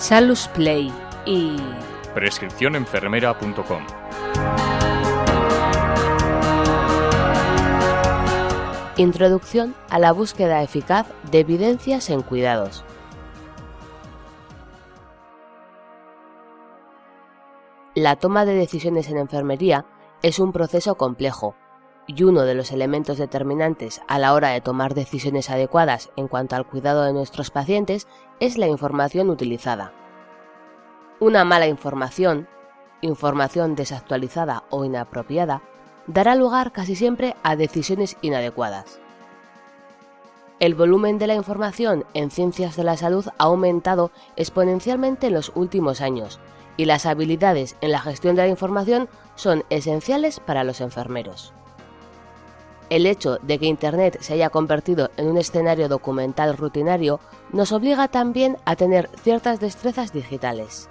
Salus Play y prescripcionenfermera.com. Introducción a la búsqueda eficaz de evidencias en cuidados. La toma de decisiones en enfermería es un proceso complejo, y uno de los elementos determinantes a la hora de tomar decisiones adecuadas en cuanto al cuidado de nuestros pacientes es la información utilizada. Una mala información desactualizada o inapropiada, dará lugar casi siempre a decisiones inadecuadas. El volumen de la información en ciencias de la salud ha aumentado exponencialmente en los últimos años, y las habilidades en la gestión de la información son esenciales para los enfermeros. El hecho de que Internet se haya convertido en un escenario documental rutinario nos obliga también a tener ciertas destrezas digitales.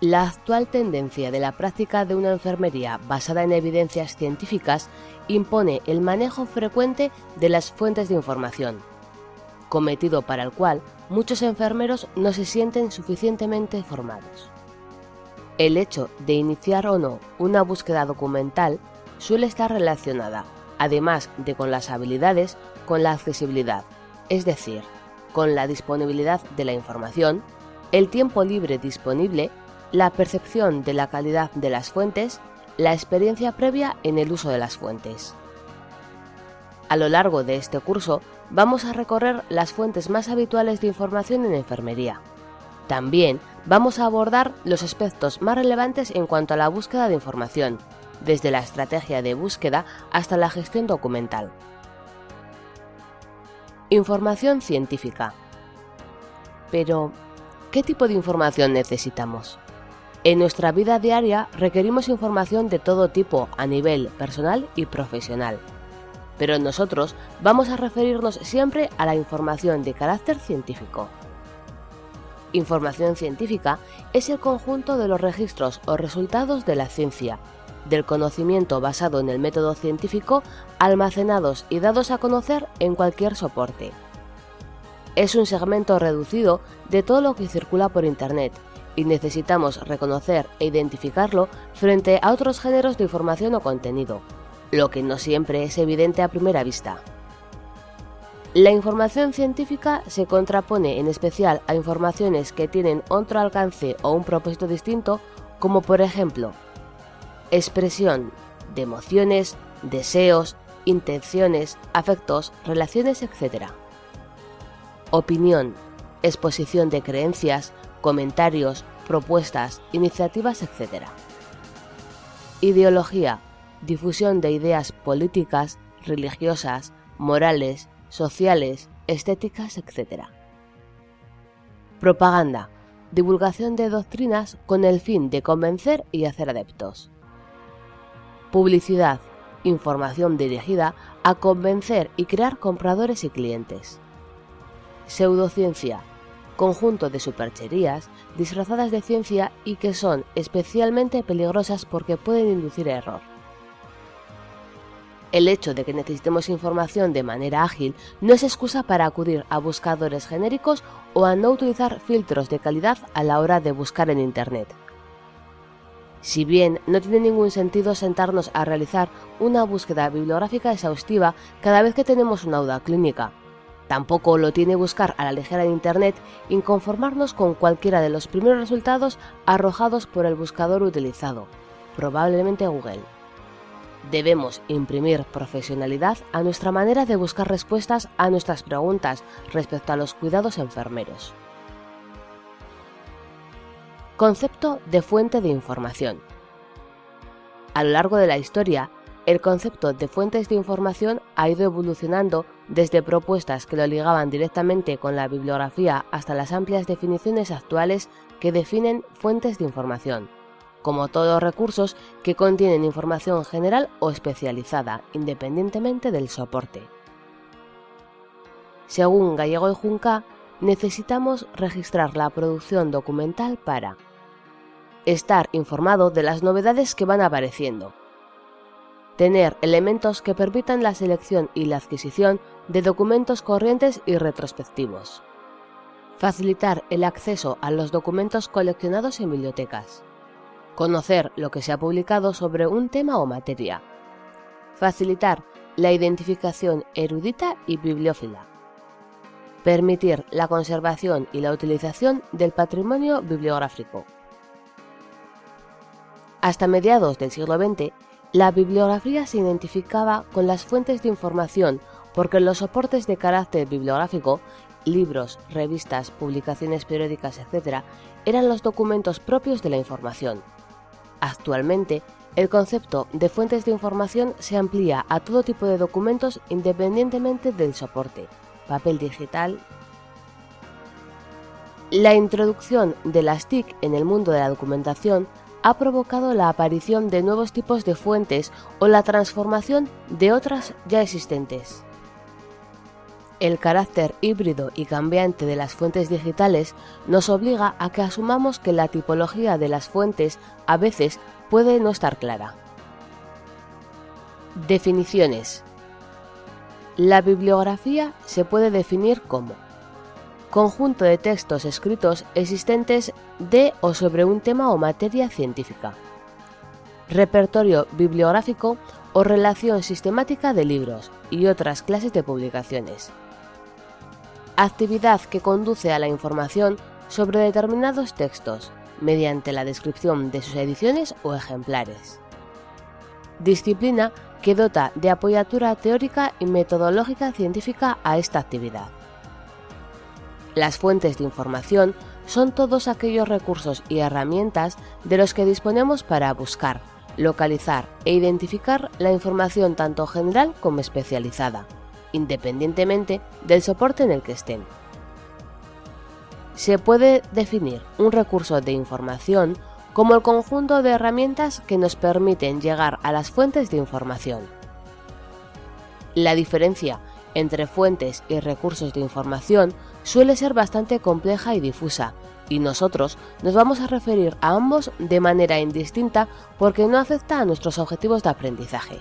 La actual tendencia de la práctica de una enfermería basada en evidencias científicas impone el manejo frecuente de las fuentes de información, cometido para el cual muchos enfermeros no se sienten suficientemente formados. El hecho de iniciar o no una búsqueda documental suele estar relacionada, además de con las habilidades, con la accesibilidad, es decir, con la disponibilidad de la información, el tiempo libre disponible, la percepción de la calidad de las fuentes, la experiencia previa en el uso de las fuentes. A lo largo de este curso vamos a recorrer las fuentes más habituales de información en enfermería. También vamos a abordar los aspectos más relevantes en cuanto a la búsqueda de información, desde la estrategia de búsqueda hasta la gestión documental. Información científica. Pero, ¿qué tipo de información necesitamos? En nuestra vida diaria requerimos información de todo tipo a nivel personal y profesional, pero nosotros vamos a referirnos siempre a la información de carácter científico. Información científica es el conjunto de los registros o resultados de la ciencia, del conocimiento basado en el método científico, almacenados y dados a conocer en cualquier soporte. Es un segmento reducido de todo lo que circula por Internet, y necesitamos reconocer e identificarlo frente a otros géneros de información o contenido, lo que no siempre es evidente a primera vista. La información científica se contrapone en especial a informaciones que tienen otro alcance o un propósito distinto, como por ejemplo, expresión de emociones, deseos, intenciones, afectos, relaciones, etc. Opinión, exposición de creencias, comentarios, propuestas, iniciativas, etc. Ideología, difusión de ideas políticas, religiosas, morales, sociales, estéticas, etc. Propaganda, divulgación de doctrinas con el fin de convencer y hacer adeptos. Publicidad, información dirigida a convencer y crear compradores y clientes. Pseudociencia, conjunto de supercherías disfrazadas de ciencia y que son especialmente peligrosas porque pueden inducir a error. El hecho de que necesitemos información de manera ágil no es excusa para acudir a buscadores genéricos o a no utilizar filtros de calidad a la hora de buscar en Internet. Si bien no tiene ningún sentido sentarnos a realizar una búsqueda bibliográfica exhaustiva cada vez que tenemos una duda clínica, tampoco lo tiene buscar a la ligera en Internet y conformarnos con cualquiera de los primeros resultados arrojados por el buscador utilizado, probablemente Google. Debemos imprimir profesionalidad a nuestra manera de buscar respuestas a nuestras preguntas respecto a los cuidados enfermeros. Concepto de fuente de información. A lo largo de la historia, el concepto de fuentes de información ha ido evolucionando desde propuestas que lo ligaban directamente con la bibliografía hasta las amplias definiciones actuales que definen fuentes de información, como todos los recursos que contienen información general o especializada, independientemente del soporte. Según Gallego y Junca, necesitamos registrar la producción documental para estar informado de las novedades que van apareciendo, tener elementos que permitan la selección y la adquisición de documentos corrientes y retrospectivos, Facilitar el acceso a los documentos coleccionados en bibliotecas. Conocer lo que se ha publicado sobre un tema o materia. Facilitar la identificación erudita y bibliófila. Permitir la conservación y la utilización del patrimonio bibliográfico. Hasta mediados del siglo XX, la bibliografía se identificaba con las fuentes de información porque los soportes de carácter bibliográfico, libros, revistas, publicaciones periódicas, etc., eran los documentos propios de la información. Actualmente, el concepto de fuentes de información se amplía a todo tipo de documentos independientemente del soporte, papel digital. La introducción de las TIC en el mundo de la documentación ha provocado la aparición de nuevos tipos de fuentes o la transformación de otras ya existentes. El carácter híbrido y cambiante de las fuentes digitales nos obliga a que asumamos que la tipología de las fuentes a veces puede no estar clara. Definiciones. La bibliografía se puede definir como conjunto de textos escritos existentes de o sobre un tema o materia científica, repertorio bibliográfico o relación sistemática de libros y otras clases de publicaciones. Actividad que conduce a la información sobre determinados textos mediante la descripción de sus ediciones o ejemplares. Disciplina que dota de apoyatura teórica y metodológica científica a esta actividad. Las fuentes de información son todos aquellos recursos y herramientas de los que disponemos para buscar, localizar e identificar la información tanto general como especializada, independientemente del soporte en el que estén. Se puede definir un recurso de información como el conjunto de herramientas que nos permiten llegar a las fuentes de información. La diferencia entre fuentes y recursos de información suele ser bastante compleja y difusa, y nosotros nos vamos a referir a ambos de manera indistinta porque no afecta a nuestros objetivos de aprendizaje.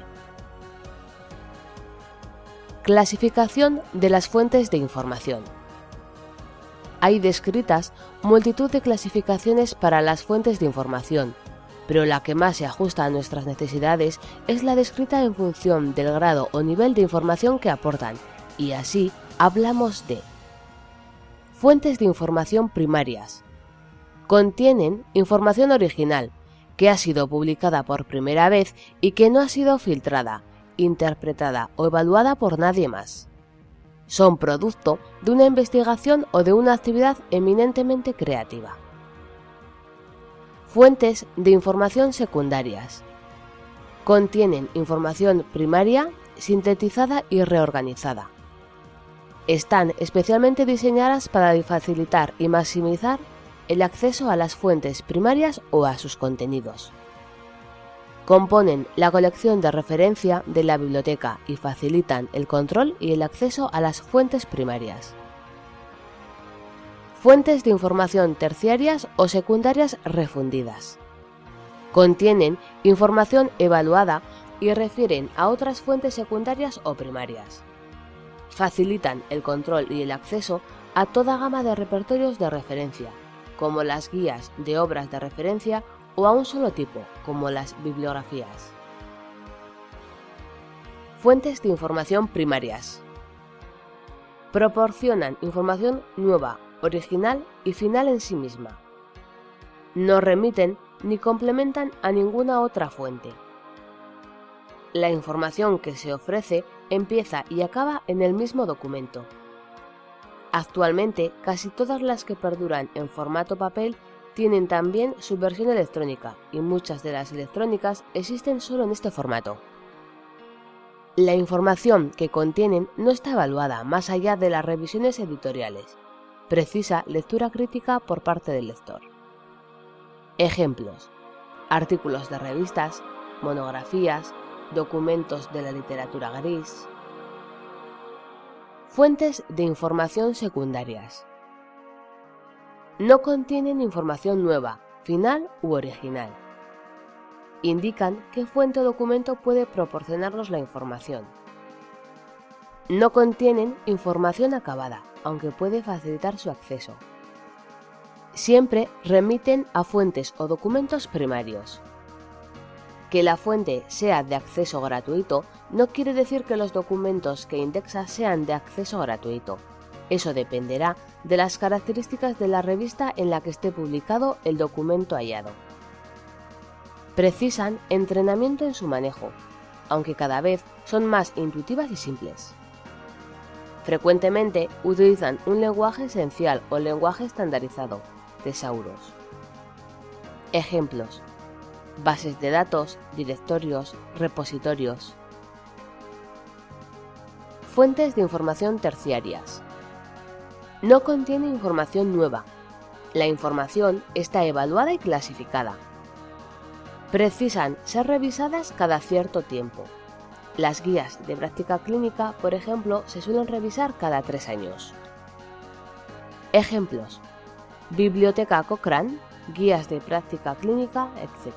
Clasificación de las fuentes de información. Hay descritas multitud de clasificaciones para las fuentes de información, pero la que más se ajusta a nuestras necesidades es la descrita en función del grado o nivel de información que aportan, y así hablamos de fuentes de información primarias. Contienen información original, que ha sido publicada por primera vez y que no ha sido filtrada, interpretada o evaluada por nadie más. Son producto de una investigación o de una actividad eminentemente creativa. Fuentes de información secundarias. Contienen información primaria, sintetizada y reorganizada. Están especialmente diseñadas para facilitar y maximizar el acceso a las fuentes primarias o a sus contenidos. Componen la colección de referencia de la biblioteca y facilitan el control y el acceso a las fuentes primarias. Fuentes de información terciarias o secundarias refundidas. Contienen información evaluada y refieren a otras fuentes secundarias o primarias. Facilitan el control y el acceso a toda gama de repertorios de referencia, como las guías de obras de referencia o a un solo tipo, como las bibliografías. Fuentes de información primarias. Proporcionan información nueva, original y final en sí misma. No remiten ni complementan a ninguna otra fuente. La información que se ofrece empieza y acaba en el mismo documento. Actualmente, casi todas las que perduran en formato papel tienen también su versión electrónica y muchas de las electrónicas existen solo en este formato. La información que contienen no está evaluada más allá de las revisiones editoriales. Precisa lectura crítica por parte del lector. Ejemplos: artículos de revistas, monografías, documentos de la literatura gris. Fuentes de información secundarias. No contienen información nueva, final u original. Indican qué fuente o documento puede proporcionarnos la información. No contienen información acabada, aunque puede facilitar su acceso. siempre remiten a fuentes o documentos primarios. Que la fuente sea de acceso gratuito no quiere decir que los documentos que indexa sean de acceso gratuito. Eso dependerá de las características de la revista en la que esté publicado el documento hallado. Precisan entrenamiento en su manejo, aunque cada vez son más intuitivas y simples. Frecuentemente utilizan un lenguaje esencial o lenguaje estandarizado, tesauros. Ejemplos: bases de datos, directorios, repositorios. Fuentes de información terciarias. No contiene información nueva. La información está evaluada y clasificada. Precisan ser revisadas cada cierto tiempo. Las guías de práctica clínica, por ejemplo, se suelen revisar cada 3 años. Ejemplos: Biblioteca Cochrane, guías de práctica clínica, etc.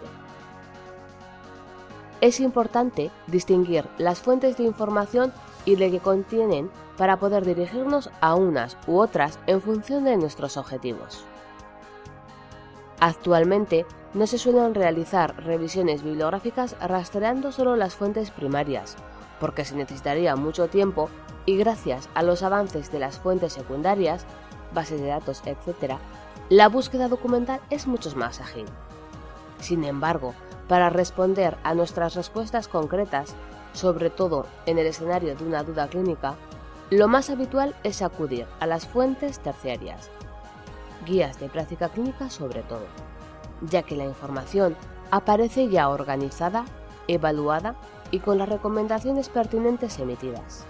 Es importante distinguir las fuentes de información y de que contienen para poder dirigirnos a unas u otras en función de nuestros objetivos. Actualmente no se suelen realizar revisiones bibliográficas rastreando solo las fuentes primarias, porque se necesitaría mucho tiempo y gracias a los avances de las fuentes secundarias, bases de datos, etc., la búsqueda documental es mucho más ágil. Sin embargo, para responder a nuestras respuestas concretas, sobre todo en el escenario de una duda clínica, lo más habitual es acudir a las fuentes terciarias, guías de práctica clínica sobre todo, ya que la información aparece ya organizada, evaluada y con las recomendaciones pertinentes emitidas.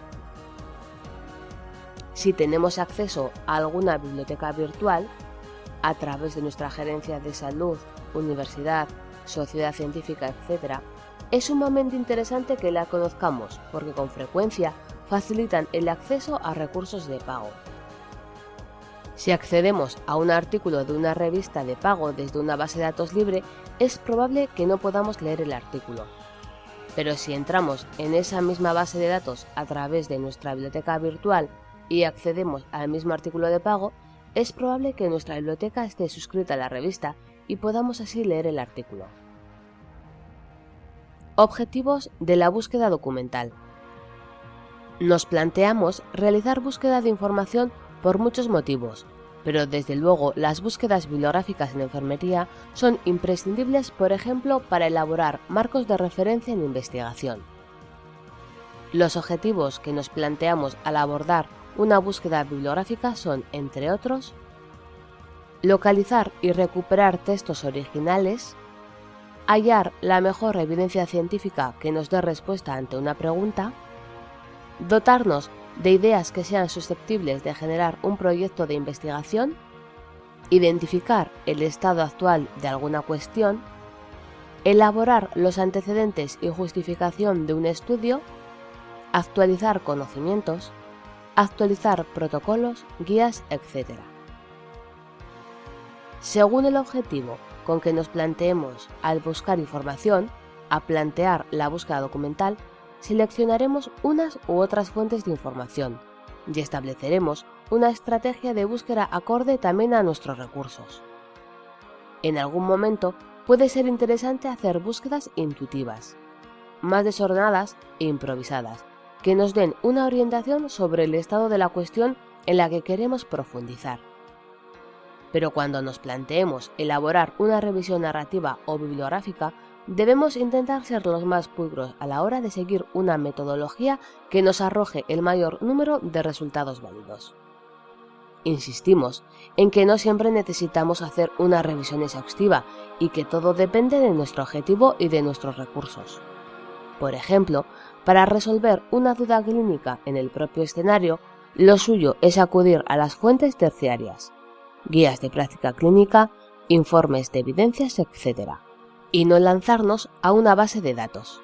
Si tenemos acceso a alguna biblioteca virtual, a través de nuestra gerencia de salud, universidad, sociedad científica, etc., es sumamente interesante que la conozcamos porque con frecuencia facilitan el acceso a recursos de pago. Si accedemos a un artículo de una revista de pago desde una base de datos libre, es probable que no podamos leer el artículo. Pero si entramos en esa misma base de datos a través de nuestra biblioteca virtual y accedemos al mismo artículo de pago, es probable que nuestra biblioteca esté suscrita a la revista y podamos así leer el artículo. Objetivos de la búsqueda documental. Nos planteamos realizar búsqueda de información por muchos motivos, pero desde luego las búsquedas bibliográficas en enfermería son imprescindibles, por ejemplo, para elaborar marcos de referencia en investigación. Los objetivos que nos planteamos al abordar una búsqueda bibliográfica son, entre otros, localizar y recuperar textos originales, hallar la mejor evidencia científica que nos dé respuesta ante una pregunta, dotarnos de ideas que sean susceptibles de generar un proyecto de investigación, identificar el estado actual de alguna cuestión, elaborar los antecedentes y justificación de un estudio, actualizar conocimientos, actualizar protocolos, guías, etc. Según el objetivo con que nos planteemos al buscar información, a plantear la búsqueda documental, seleccionaremos unas u otras fuentes de información y estableceremos una estrategia de búsqueda acorde también a nuestros recursos. En algún momento puede ser interesante hacer búsquedas intuitivas, más desordenadas e improvisadas, que nos den una orientación sobre el estado de la cuestión en la que queremos profundizar. Pero cuando nos planteemos elaborar una revisión narrativa o bibliográfica, debemos intentar ser los más pulcros a la hora de seguir una metodología que nos arroje el mayor número de resultados válidos. Insistimos en que no siempre necesitamos hacer una revisión exhaustiva y que todo depende de nuestro objetivo y de nuestros recursos. Por ejemplo, para resolver una duda clínica en el propio escenario, lo suyo es acudir a las fuentes terciarias, guías de práctica clínica, informes de evidencias, etc., y no lanzarnos a una base de datos.